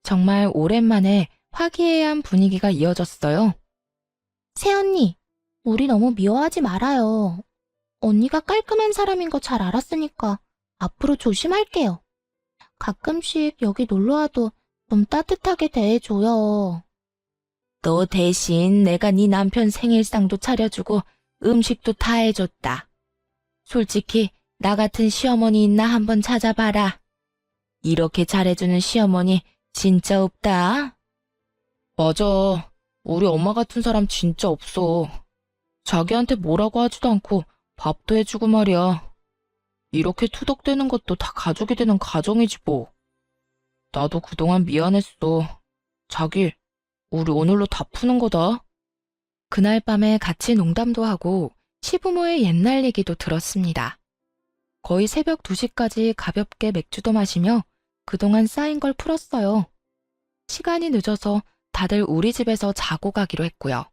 정말 오랜만에 화기애애한 분위기가 이어졌어요. 새언니, 우리 너무 미워하지 말아요. 언니가 깔끔한 사람인 거 잘 알았으니까 앞으로 조심할게요. 가끔씩 여기 놀러와도 좀 따뜻하게 대해줘요. 너 대신 내가 네 남편 생일상도 차려주고 음식도 다 해줬다. 솔직히 나 같은 시어머니 있나 한번 찾아봐라. 이렇게 잘해주는 시어머니 진짜 없다. 맞아. 우리 엄마 같은 사람 진짜 없어. 자기한테 뭐라고 하지도 않고 밥도 해주고 말이야. 이렇게 투덕대는 것도 다 가족이 되는 가정이지 뭐. 나도 그동안 미안했어. 자기, 우리 오늘로 다 푸는 거다. 그날 밤에 같이 농담도 하고 시부모의 옛날 얘기도 들었습니다. 거의 새벽 2시까지 가볍게 맥주도 마시며 그동안 쌓인 걸 풀었어요. 시간이 늦어서 다들 우리 집에서 자고 가기로 했고요.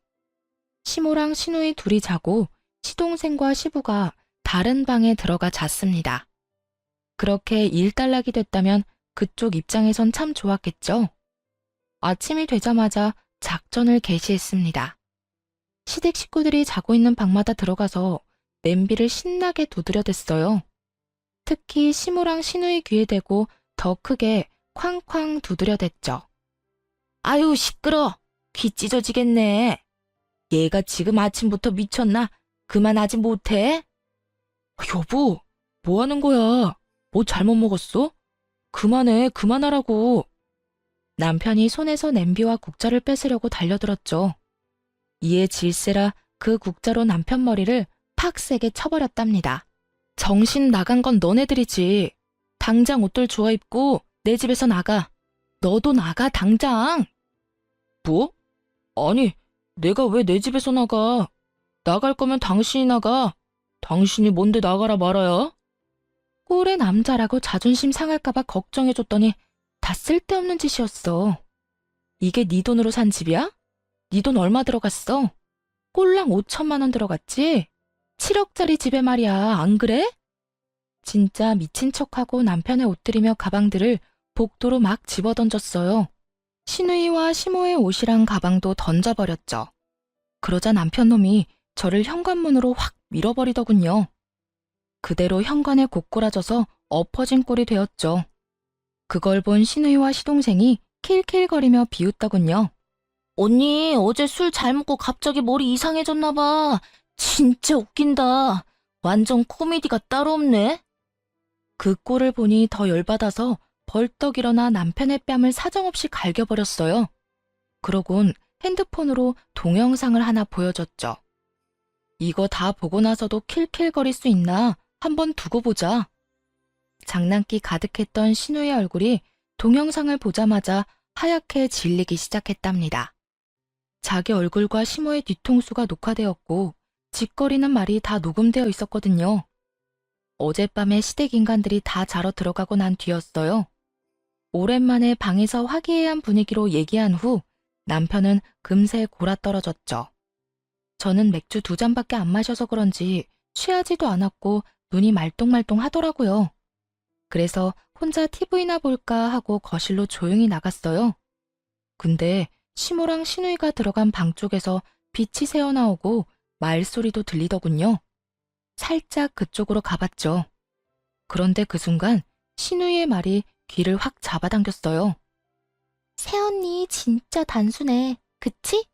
시모랑 시누이 둘이 자고 시동생과 시부가 다른 방에 들어가 잤습니다. 그렇게 일단락이 됐다면 그쪽 입장에선 참 좋았겠죠. 아침이 되자마자 작전을 개시했습니다. 시댁 식구들이 자고 있는 방마다 들어가서 냄비를 신나게 두드려댔어요. 특히 시무랑 신우의 귀에 대고 더 크게 쾅쾅 두드려댔죠. 아유, 시끄러. 귀 찢어지겠네. 얘가 지금 아침부터 미쳤나? 그만하지 못해? 여보, 뭐 하는 거야? 뭐 잘못 먹었어? 그만해, 그만하라고. 남편이 손에서 냄비와 국자를 뺏으려고 달려들었죠. 이에 질세라 그 국자로 남편 머리를 팍 세게 쳐버렸답니다. 정신 나간 건 너네들이지. 당장 옷들 주워 입고 내 집에서 나가. 너도 나가, 당장. 뭐? 아니, 내가 왜 내 집에서 나가? 나갈 거면 당신이 나가. 당신이 뭔데 나가라 말아야? 꼴의 남자라고 자존심 상할까봐 걱정해줬더니 다 쓸데없는 짓이었어. 이게 네 돈으로 산 집이야? 네 돈 얼마 들어갔어? 꼴랑 5천만 원 들어갔지? 7억짜리 집에 말이야, 안 그래? 진짜 미친 척하고 남편의 옷들이며 가방들을 복도로 막 집어던졌어요. 신우이와 시모의 옷이랑 가방도 던져버렸죠. 그러자 남편 놈이 저를 현관문으로 확 밀어버리더군요. 그대로 현관에 고꾸라져서 엎어진 꼴이 되었죠. 그걸 본 신우이와 시동생이 킬킬거리며 비웃더군요. 언니, 어제 술 잘 먹고 갑자기 머리 이상해졌나 봐. 진짜 웃긴다. 완전 코미디가 따로 없네. 그 꼴을 보니 더 열받아서 벌떡 일어나 남편의 뺨을 사정없이 갈겨버렸어요. 그러곤 핸드폰으로 동영상을 하나 보여줬죠. 이거 다 보고 나서도 킬킬거릴 수 있나? 한번 두고 보자. 장난기 가득했던 신우의 얼굴이 동영상을 보자마자 하얗게 질리기 시작했답니다. 자기 얼굴과 시모의 뒤통수가 녹화되었고 짓거리는 말이 다 녹음되어 있었거든요. 어젯밤에 시댁 인간들이 다 자러 들어가고 난 뒤였어요. 오랜만에 방에서 화기애애한 분위기로 얘기한 후 남편은 금세 골아떨어졌죠. 저는 맥주 2잔밖에 안 마셔서 그런지 취하지도 않았고 눈이 말똥말똥 하더라고요. 그래서 혼자 TV나 볼까 하고 거실로 조용히 나갔어요. 근데 시모랑 신우이가 들어간 방 쪽에서 빛이 새어나오고 말소리도 들리더군요. 살짝 그쪽으로 가봤죠. 그런데 그 순간 신우이의 말이 귀를 확 잡아당겼어요. 새언니 진짜 단순해. 그치?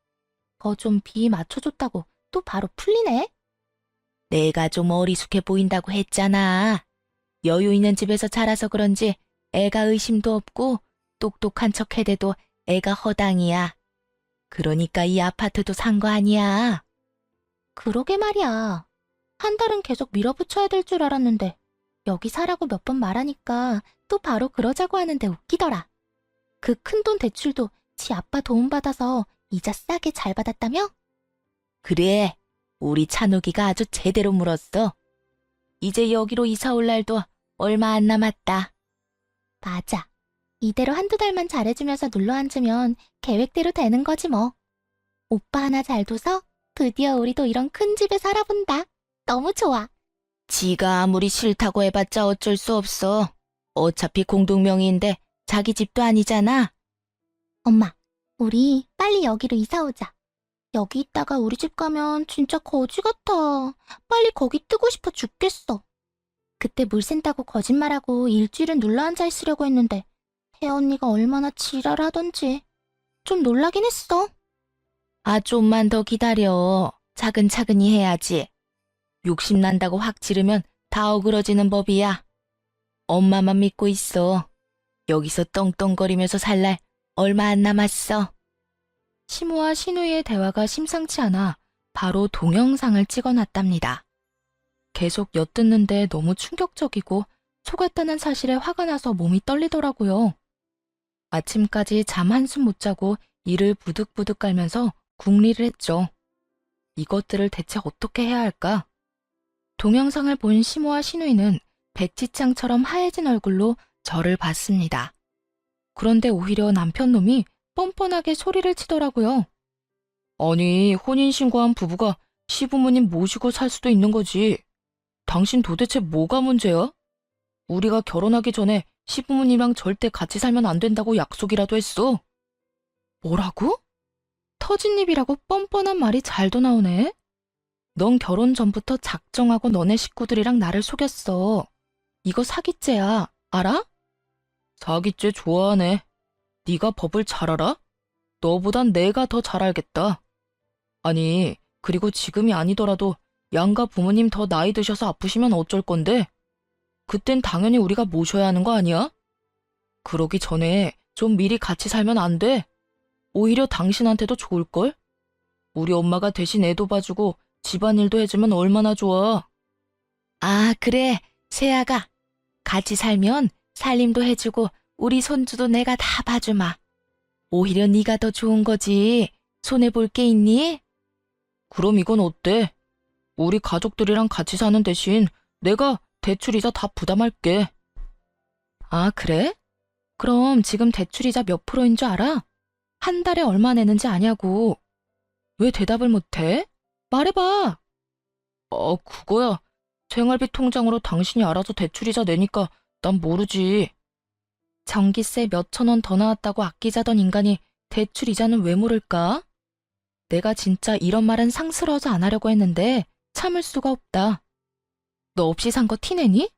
더 좀 비 맞춰줬다고 또 바로 풀리네? 내가 좀 어리숙해 보인다고 했잖아. 여유 있는 집에서 자라서 그런지 애가 의심도 없고 똑똑한 척 해대도 애가 허당이야. 그러니까 이 아파트도 산 거 아니야. 그러게 말이야. 한 달은 계속 밀어붙여야 될 줄 알았는데 여기 사라고 몇 번 말하니까 또 바로 그러자고 하는데 웃기더라. 그 큰돈 대출도 지 아빠 도움받아서 이자 싸게 잘 받았다며? 그래, 우리 찬욱이가 아주 제대로 물었어. 이제 여기로 이사 올 날도 얼마 안 남았다. 맞아. 이대로 한두 달만 잘해주면서 눌러앉으면 계획대로 되는 거지 뭐. 오빠 하나 잘 둬서 드디어 우리도 이런 큰 집에 살아본다. 너무 좋아. 지가 아무리 싫다고 해봤자 어쩔 수 없어. 어차피 공동명의인데 자기 집도 아니잖아. 엄마, 우리 빨리 여기로 이사 오자. 여기 있다가 우리 집 가면 진짜 거지 같아. 빨리 거기 뜨고 싶어 죽겠어. 그때 물 샌다고 거짓말하고 일주일은 눌러앉아 있으려고 했는데 혜언니가 얼마나 지랄하던지 좀 놀라긴 했어. 아, 좀만 더 기다려. 차근차근히 해야지. 욕심난다고 확 지르면 다 어그러지는 법이야. 엄마만 믿고 있어. 여기서 떵떵거리면서 살 날 얼마 안 남았어. 시모와 신우의 대화가 심상치 않아 바로 동영상을 찍어놨답니다. 계속 엿듣는데 너무 충격적이고 속았다는 사실에 화가 나서 몸이 떨리더라고요. 아침까지 잠 한숨 못 자고 이를 부득부득 깔면서 궁리를 했죠. 이것들을 대체 어떻게 해야 할까? 동영상을 본 시모와 신우이는 백지창처럼 하얘진 얼굴로 저를 봤습니다. 그런데 오히려 남편 놈이 뻔뻔하게 소리를 치더라고요. 아니, 혼인신고한 부부가 시부모님 모시고 살 수도 있는 거지. 당신 도대체 뭐가 문제야? 우리가 결혼하기 전에 시부모님이랑 절대 같이 살면 안 된다고 약속이라도 했어. 뭐라고? 터진 입이라고 뻔뻔한 말이 잘도 나오네. 넌 결혼 전부터 작정하고 너네 식구들이랑 나를 속였어. 이거 사기죄야. 알아? 사기죄 좋아하네. 네가 법을 잘 알아? 너보단 내가 더 잘 알겠다. 아니, 그리고 지금이 아니더라도 양가 부모님 더 나이 드셔서 아프시면 어쩔 건데? 그땐 당연히 우리가 모셔야 하는 거 아니야? 그러기 전에 좀 미리 같이 살면 안 돼? 오히려 당신한테도 좋을걸? 우리 엄마가 대신 애도 봐주고 집안일도 해주면 얼마나 좋아. 아, 그래. 세아가. 같이 살면 살림도 해주고 우리 손주도 내가 다 봐주마. 오히려 네가 더 좋은 거지. 손해볼 게 있니? 그럼 이건 어때? 우리 가족들이랑 같이 사는 대신 내가 대출이자 다 부담할게. 아, 그래? 그럼 지금 대출이자 몇 프로인 줄 알아? 한 달에 얼마 내는지 아냐고. 왜 대답을 못해? 말해봐. 그거야. 생활비 통장으로 당신이 알아서 대출이자 내니까 난 모르지. 전기세 몇천 원 더 나왔다고 아끼자던 인간이 대출이자는 왜 모를까? 내가 진짜 이런 말은 상스러워서 안 하려고 했는데 참을 수가 없다. 너 없이 산 거 티내니?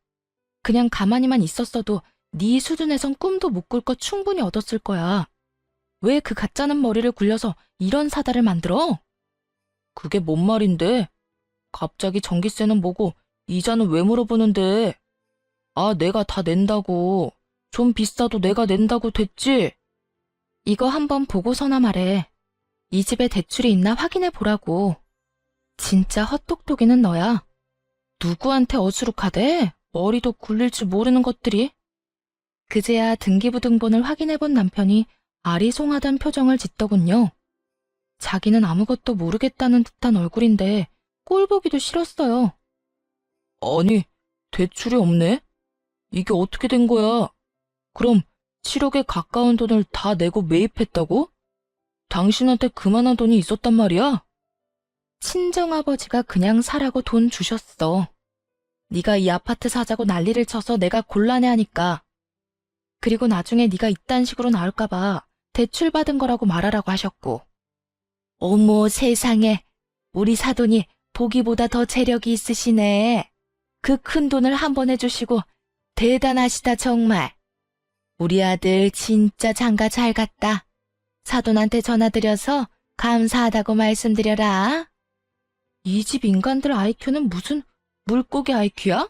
그냥 가만히만 있었어도 네 수준에선 꿈도 못 꿀 거 충분히 얻었을 거야. 왜 그 가짜는 머리를 굴려서 이런 사달을 만들어? 그게 뭔 말인데? 갑자기 전기세는 뭐고 이자는 왜 물어보는데? 아, 내가 다 낸다고. 좀 비싸도 내가 낸다고 됐지? 이거 한번 보고서나 말해. 이 집에 대출이 있나 확인해 보라고. 진짜 헛똑똑이는 너야. 누구한테 어수룩하대? 머리도 굴릴 줄 모르는 것들이. 그제야 등기부등본을 확인해 본 남편이 아리송하단 표정을 짓더군요. 자기는 아무것도 모르겠다는 듯한 얼굴인데 꼴 보기도 싫었어요. 아니, 대출이 없네? 이게 어떻게 된 거야? 그럼 7억에 가까운 돈을 다 내고 매입했다고? 당신한테 그만한 돈이 있었단 말이야? 친정아버지가 그냥 사라고 돈 주셨어. 네가 이 아파트 사자고 난리를 쳐서 내가 곤란해하니까. 그리고 나중에 네가 이딴 식으로 나올까 봐 대출 받은 거라고 말하라고 하셨고. 어머 세상에, 우리 사돈이 보기보다 더 재력이 있으시네. 그 큰 돈을 한 번 해주시고 대단하시다 정말. 우리 아들 진짜 장가 잘 갔다. 사돈한테 전화드려서 감사하다고 말씀드려라. 이 집 인간들 IQ는 무슨 물고기 IQ야?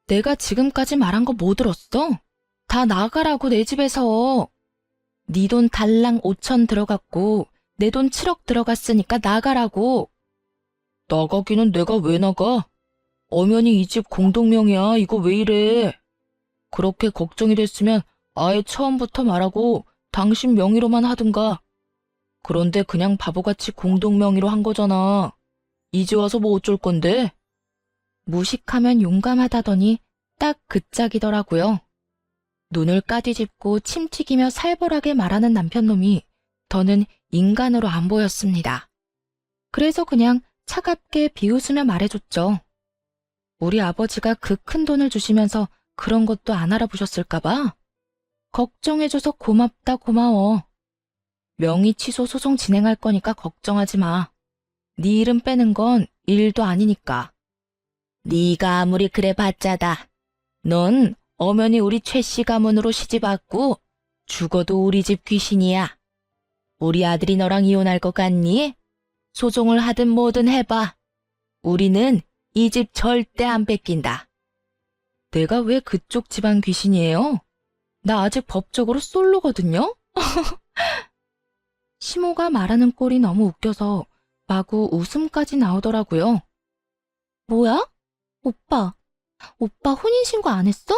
내가 지금까지 말한 거 뭐 들었어? 다 나가라고 내 집에서. 네 돈 달랑 5천 들어갔고 내 돈 7억 들어갔으니까 나가라고. 나가기는 내가 왜 나가? 엄연히 이 집 공동명이야. 이거 왜 이래? 그렇게 걱정이 됐으면 아예 처음부터 말하고 당신 명의로만 하든가. 그런데 그냥 바보같이 공동명의로 한 거잖아. 이제 와서 뭐 어쩔 건데? 무식하면 용감하다더니 딱 그 짝이더라고요. 눈을 까뒤집고 침 튀기며 살벌하게 말하는 남편놈이 더는 인간으로 안 보였습니다. 그래서 그냥 차갑게 비웃으며 말해줬죠. 우리 아버지가 그 큰 돈을 주시면서 그런 것도 안 알아보셨을까봐? 걱정해줘서 고맙다 고마워. 명의 취소 소송 진행할 거니까 걱정하지 마. 네 이름 빼는 건 일도 아니니까. 네가 아무리 그래 봤자다. 넌 엄연히 우리 최씨 가문으로 시집 왔고 죽어도 우리 집 귀신이야. 우리 아들이 너랑 이혼할 것 같니? 소송을 하든 뭐든 해봐. 우리는 이 집 절대 안 뺏긴다. 내가 왜 그쪽 집안 귀신이에요? 나 아직 법적으로 솔로거든요? 시모가 말하는 꼴이 너무 웃겨서 마구 웃음까지 나오더라고요. 뭐야? 오빠 혼인신고 안 했어?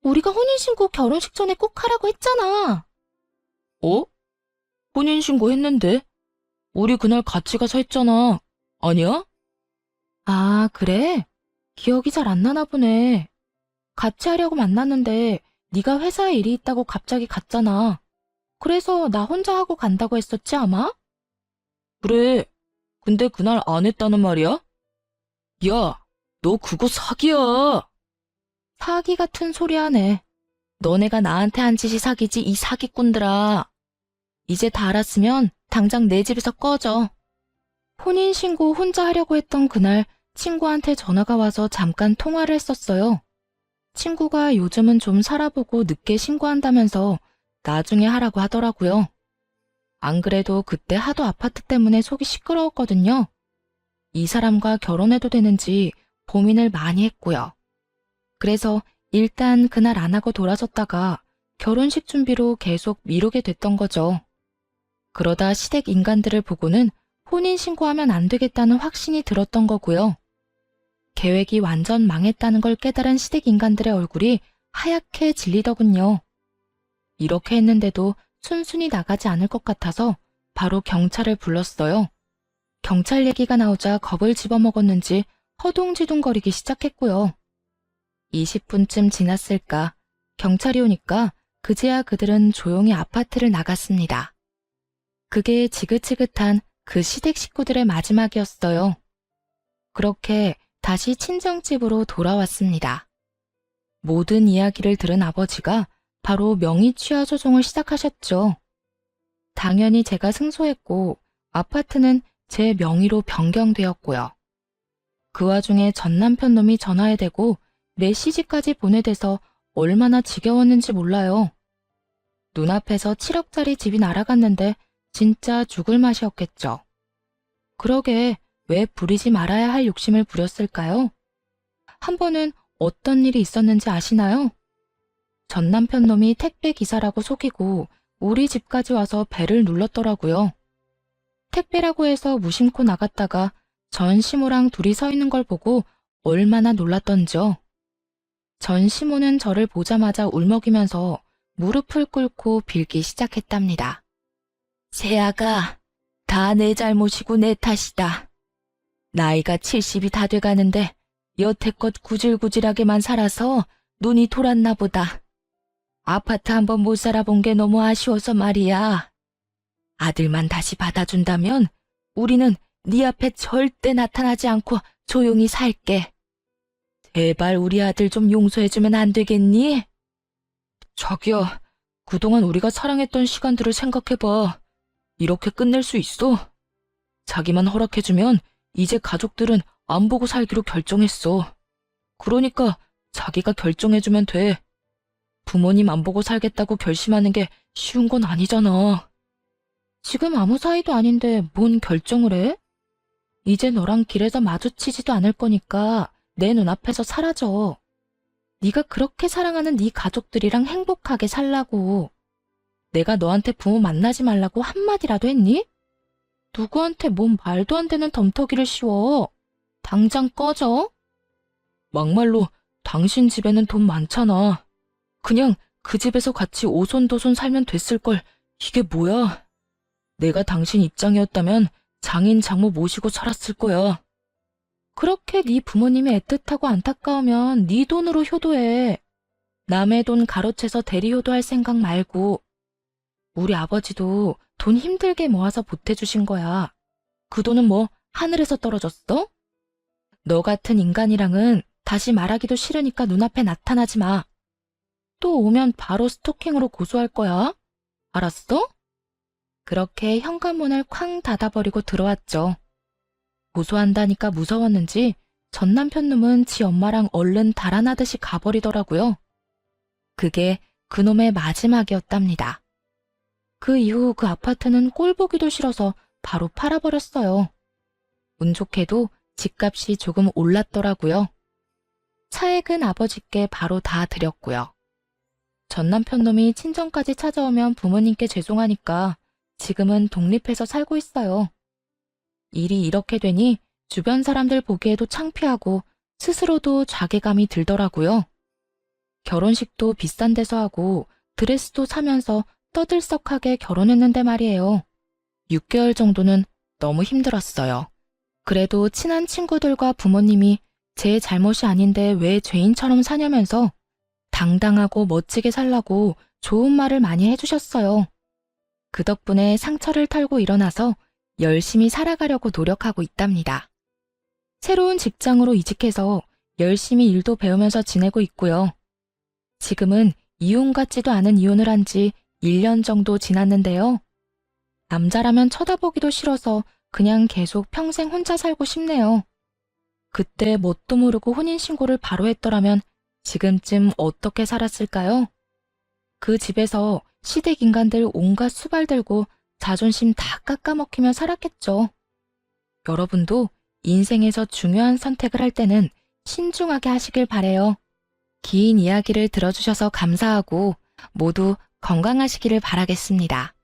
우리가 혼인신고 결혼식 전에 꼭 하라고 했잖아. 혼인신고 했는데? 우리 그날 같이 가서 했잖아. 아니야? 아, 그래? 기억이 잘 안 나나 보네. 같이 하려고 만났는데 네가 회사에 일이 있다고 갑자기 갔잖아. 그래서 나 혼자 하고 간다고 했었지 아마? 그래. 근데 그날 안 했다는 말이야? 야, 너 그거 사기야. 사기 같은 소리 하네. 너네가 나한테 한 짓이 사기지 이 사기꾼들아. 이제 다 알았으면 당장 내 집에서 꺼져. 혼인신고 혼자 하려고 했던 그날 친구한테 전화가 와서 잠깐 통화를 했었어요. 친구가 요즘은 좀 살아보고 늦게 신고한다면서 나중에 하라고 하더라고요. 안 그래도 그때 하도 아파트 때문에 속이 시끄러웠거든요. 이 사람과 결혼해도 되는지 고민을 많이 했고요. 그래서 일단 그날 안 하고 돌아섰다가 결혼식 준비로 계속 미루게 됐던 거죠. 그러다 시댁 인간들을 보고는 혼인신고하면 안 되겠다는 확신이 들었던 거고요. 계획이 완전 망했다는 걸 깨달은 시댁 인간들의 얼굴이 하얗게 질리더군요. 이렇게 했는데도 순순히 나가지 않을 것 같아서 바로 경찰을 불렀어요. 경찰 얘기가 나오자 겁을 집어먹었는지 허둥지둥거리기 시작했고요. 20분쯤 지났을까 경찰이 오니까 그제야 그들은 조용히 아파트를 나갔습니다. 그게 지긋지긋한 그 시댁 식구들의 마지막이었어요. 그렇게 다시 친정집으로 돌아왔습니다. 모든 이야기를 들은 아버지가 바로 명의 취하 소송을 시작하셨죠. 당연히 제가 승소했고 아파트는 제 명의로 변경되었고요. 그 와중에 전 남편 놈이 전화에 대고 메시지까지 보내대서 얼마나 지겨웠는지 몰라요. 눈앞에서 7억짜리 집이 날아갔는데 진짜 죽을 맛이었겠죠. 그러게 왜 부리지 말아야 할 욕심을 부렸을까요? 한 번은 어떤 일이 있었는지 아시나요? 전 남편 놈이 택배 기사라고 속이고 우리 집까지 와서 배를 눌렀더라고요. 택배라고 해서 무심코 나갔다가 전 시모랑 둘이 서 있는 걸 보고 얼마나 놀랐던지요. 전 시모는 저를 보자마자 울먹이면서 무릎을 꿇고 빌기 시작했답니다. 세아가 다 내 잘못이고 내 탓이다. 나이가 70이 다 돼가는데 여태껏 구질구질하게만 살아서 눈이 돌았나 보다. 아파트 한번 못 살아본 게 너무 아쉬워서 말이야. 아들만 다시 받아준다면 우리는 네 앞에 절대 나타나지 않고 조용히 살게. 제발 우리 아들 좀 용서해주면 안 되겠니? 자기야, 그동안 우리가 사랑했던 시간들을 생각해봐. 이렇게 끝낼 수 있어? 자기만 허락해주면 이제 가족들은 안 보고 살기로 결정했어. 그러니까 자기가 결정해주면 돼. 부모님 안 보고 살겠다고 결심하는 게 쉬운 건 아니잖아. 지금 아무 사이도 아닌데 뭔 결정을 해? 이제 너랑 길에서 마주치지도 않을 거니까 내 눈앞에서 사라져. 네가 그렇게 사랑하는 네 가족들이랑 행복하게 살라고. 내가 너한테 부모 만나지 말라고 한마디라도 했니? 누구한테 뭔 말도 안 되는 덤터기를 씌워. 당장 꺼져. 막말로 당신 집에는 돈 많잖아. 그냥 그 집에서 같이 오손도손 살면 됐을걸. 이게 뭐야? 내가 당신 입장이었다면 장인 장모 모시고 살았을 거야. 그렇게 네 부모님이 애틋하고 안타까우면 네 돈으로 효도해. 남의 돈 가로채서 대리효도할 생각 말고. 우리 아버지도 돈 힘들게 모아서 보태주신 거야. 그 돈은 뭐 하늘에서 떨어졌어? 너 같은 인간이랑은 다시 말하기도 싫으니까 눈앞에 나타나지 마. 또 오면 바로 스토킹으로 고소할 거야. 알았어? 그렇게 현관문을 쾅 닫아버리고 들어왔죠. 고소한다니까 무서웠는지 전 남편 놈은 지 엄마랑 얼른 달아나듯이 가버리더라고요. 그게 그놈의 마지막이었답니다. 그 이후 그 아파트는 꼴 보기도 싫어서 바로 팔아버렸어요. 운 좋게도 집값이 조금 올랐더라고요. 차액은 아버지께 바로 다 드렸고요. 전 남편 놈이 친정까지 찾아오면 부모님께 죄송하니까 지금은 독립해서 살고 있어요. 일이 이렇게 되니 주변 사람들 보기에도 창피하고 스스로도 자괴감이 들더라고요. 결혼식도 비싼 데서 하고 드레스도 사면서 떠들썩하게 결혼했는데 말이에요. 6개월 정도는 너무 힘들었어요. 그래도 친한 친구들과 부모님이 제 잘못이 아닌데 왜 죄인처럼 사냐면서 당당하고 멋지게 살라고 좋은 말을 많이 해주셨어요. 그 덕분에 상처를 털고 일어나서 열심히 살아가려고 노력하고 있답니다. 새로운 직장으로 이직해서 열심히 일도 배우면서 지내고 있고요. 지금은 이혼 같지도 않은 이혼을 한 지 1년 정도 지났는데요. 남자라면 쳐다보기도 싫어서 그냥 계속 평생 혼자 살고 싶네요. 그때 뭣도 모르고 혼인신고를 바로 했더라면 지금쯤 어떻게 살았을까요? 그 집에서 시댁 인간들 온갖 수발 들고 자존심 다 깎아먹히며 살았겠죠. 여러분도 인생에서 중요한 선택을 할 때는 신중하게 하시길 바래요. 긴 이야기를 들어주셔서 감사하고 모두 건강하시기를 바라겠습니다.